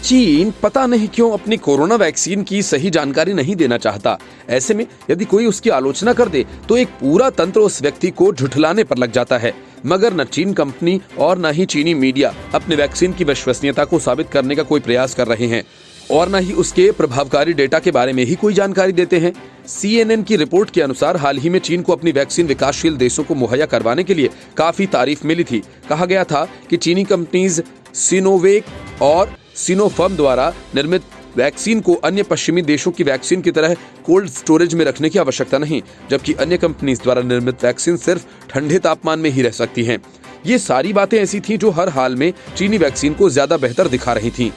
चीन पता नहीं क्यों अपनी कोरोना वैक्सीन की सही जानकारी नहीं देना चाहता। ऐसे में यदि कोई उसकी आलोचना कर दे तो एक पूरा तंत्र उस व्यक्ति को झुठलाने पर लग जाता है। मगर न चीन कंपनी और न ही चीनी मीडिया अपने वैक्सीन की विश्वसनीयता को साबित करने का कोई प्रयास कर रहे हैं और न ही उसके प्रभावकारी डेटा के बारे में ही कोई जानकारी देते हैं। CNN की रिपोर्ट के अनुसार हाल ही में चीन को अपनी वैक्सीन विकासशील देशों को मुहैया करवाने के लिए काफी तारीफ मिली थी। कहा गया था कि चीनी कंपनीज सिनोवेक और सिनोफर्म द्वारा निर्मित वैक्सीन को अन्य पश्चिमी देशों की वैक्सीन की तरह कोल्ड स्टोरेज में रखने की आवश्यकता नहीं, जबकि अन्य कंपनीज द्वारा निर्मित वैक्सीन सिर्फ ठंडे तापमान में ही रह सकती हैं। ये सारी बातें ऐसी थीं जो हर हाल में चीनी वैक्सीन को ज्यादा बेहतर दिखा रही थीं।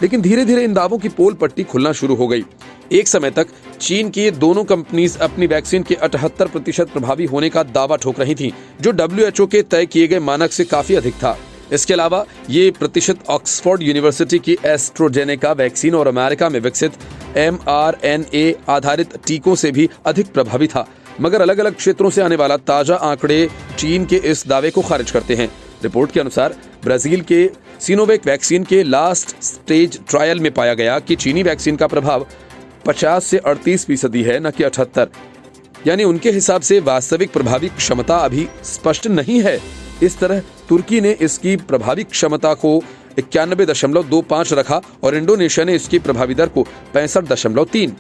लेकिन धीरे धीरे इन दावों की पोल पट्टी खुलना शुरू हो गई। एक समय तक चीन की दोनों कंपनीज अपनी वैक्सीन के 78% प्रभावी होने का दावा ठोक रही थीं, जो WHO के तय किए गए मानक से काफी अधिक था। इसके अलावा ये प्रतिशत ऑक्सफोर्ड यूनिवर्सिटी की एस्ट्रोजेनेका वैक्सीन और अमेरिका में विकसित mRNA आधारित टीकों से भी अधिक प्रभावी था। मगर अलग अलग क्षेत्रों से आने वाला ताजा आंकड़े चीन के इस दावे को खारिज करते हैं। रिपोर्ट के अनुसार ब्राजील के सिनोवेक वैक्सीन के लास्ट स्टेज ट्रायल में पाया गया कि चीनी वैक्सीन का प्रभाव 50 से 38% है, न कि 78। यानी उनके हिसाब से वास्तविक प्रभावी क्षमता अभी स्पष्ट नहीं है। इस तरह तुर्की ने इसकी प्रभावी क्षमता को 91.25 रखा और इंडोनेशिया ने इसकी प्रभावी दर को 65.3।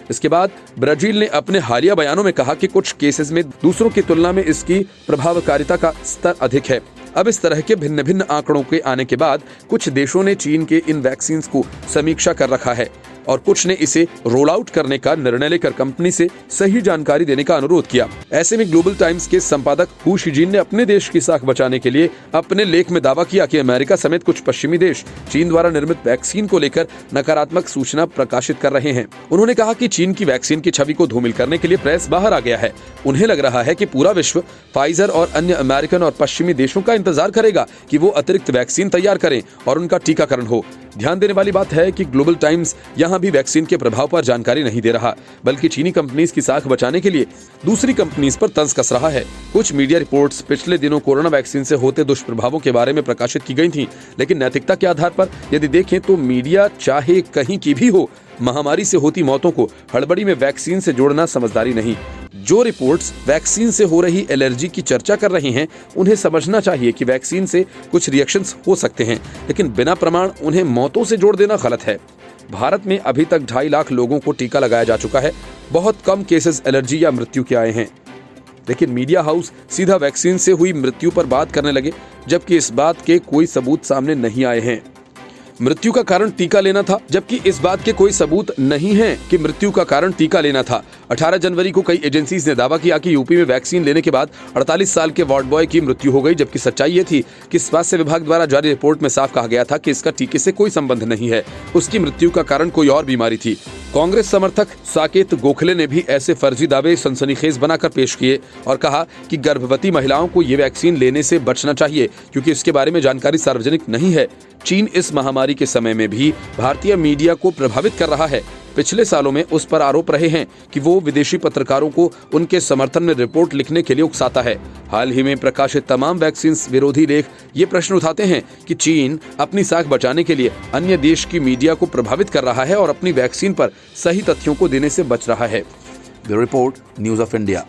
इसके बाद ब्राजील ने अपने हालिया बयानों में कहा कि कुछ केसेस में दूसरों की तुलना में इसकी प्रभावकारिता का स्तर अधिक है। अब इस तरह के भिन्न भिन्न आंकड़ों के आने के बाद कुछ देशों ने चीन के इन वैक्सीन को समीक्षा कर रखा है और कुछ ने इसे रोल आउट करने का निर्णय लेकर कंपनी से सही जानकारी देने का अनुरोध किया। ऐसे में ग्लोबल टाइम्स के संपादक हू शिजिन ने अपने देश की साख बचाने के लिए अपने लेख में दावा किया कि अमेरिका समेत कुछ पश्चिमी देश चीन द्वारा निर्मित वैक्सीन को लेकर नकारात्मक सूचना प्रकाशित कर रहे हैं। उन्होंने कहा कि चीन की वैक्सीन की छवि को धूमिल करने के लिए प्रेस बाहर आ गया है। उन्हें लग रहा है कि पूरा विश्व फाइजर और अन्य अमेरिकन और पश्चिमी देशों का इंतजार करेगा कि वो अतिरिक्त वैक्सीन तैयार करें और उनका टीकाकरण हो। ध्यान देने वाली बात है कि ग्लोबल टाइम्स यहाँ भी वैक्सीन के प्रभाव पर जानकारी नहीं दे रहा, बल्कि चीनी कंपनीज की साख बचाने के लिए दूसरी कंपनीज पर तंज कस रहा है। कुछ मीडिया रिपोर्ट्स पिछले दिनों कोरोना वैक्सीन से होते दुष्प्रभावों के बारे में प्रकाशित की गई थीं, लेकिन नैतिकता के आधार पर यदि देखें तो मीडिया चाहे कहीं की भी हो, महामारी से होती मौतों को हड़बड़ी में वैक्सीन से जोड़ना समझदारी नहीं। जो रिपोर्ट्स वैक्सीन से हो रही एलर्जी की चर्चा कर रही हैं, उन्हें समझना चाहिए कि वैक्सीन से कुछ रिएक्शंस हो सकते हैं, लेकिन बिना प्रमाण उन्हें मौतों से जोड़ देना गलत है। भारत में अभी तक 2.5 लाख लोगों को टीका लगाया जा चुका है। बहुत कम केसेस एलर्जी या मृत्यु के आए हैं, लेकिन मीडिया हाउस सीधा वैक्सीन से हुई मृत्यु पर बात करने लगे, जबकि इस बात के कोई सबूत सामने नहीं आए हैं। मृत्यु का कारण टीका लेना था, जबकि इस बात के कोई सबूत नहीं है कि मृत्यु का कारण टीका लेना था। 18 जनवरी को कई एजेंसीज ने दावा किया कि यूपी में वैक्सीन लेने के बाद 48 साल के वार्ड बॉय की मृत्यु हो गई, जबकि सच्चाई ये थी कि स्वास्थ्य विभाग द्वारा जारी रिपोर्ट में साफ कहा गया था कि इसका टीके से कोई संबंध नहीं है। उसकी मृत्यु का कारण कोई और बीमारी थी। कांग्रेस समर्थक साकेत गोखले ने भी ऐसे फर्जी दावे सनसनीखेज बनाकर पेश किए और कहा कि गर्भवती महिलाओं को ये वैक्सीन लेने से बचना चाहिए, क्योंकि इसके बारे में जानकारी सार्वजनिक नहीं है। चीन इस महामारी के समय में भी भारतीय मीडिया को प्रभावित कर रहा है। पिछले सालों में उस पर आरोप रहे हैं कि वो विदेशी पत्रकारों को उनके समर्थन में रिपोर्ट लिखने के लिए उकसाता है। हाल ही में प्रकाशित तमाम वैक्सीन विरोधी लेख ये प्रश्न उठाते हैं कि चीन अपनी साख बचाने के लिए अन्य देश की मीडिया को प्रभावित कर रहा है और अपनी वैक्सीन पर सही तथ्यों को देने से बच रहा है। Bureau report, news of India.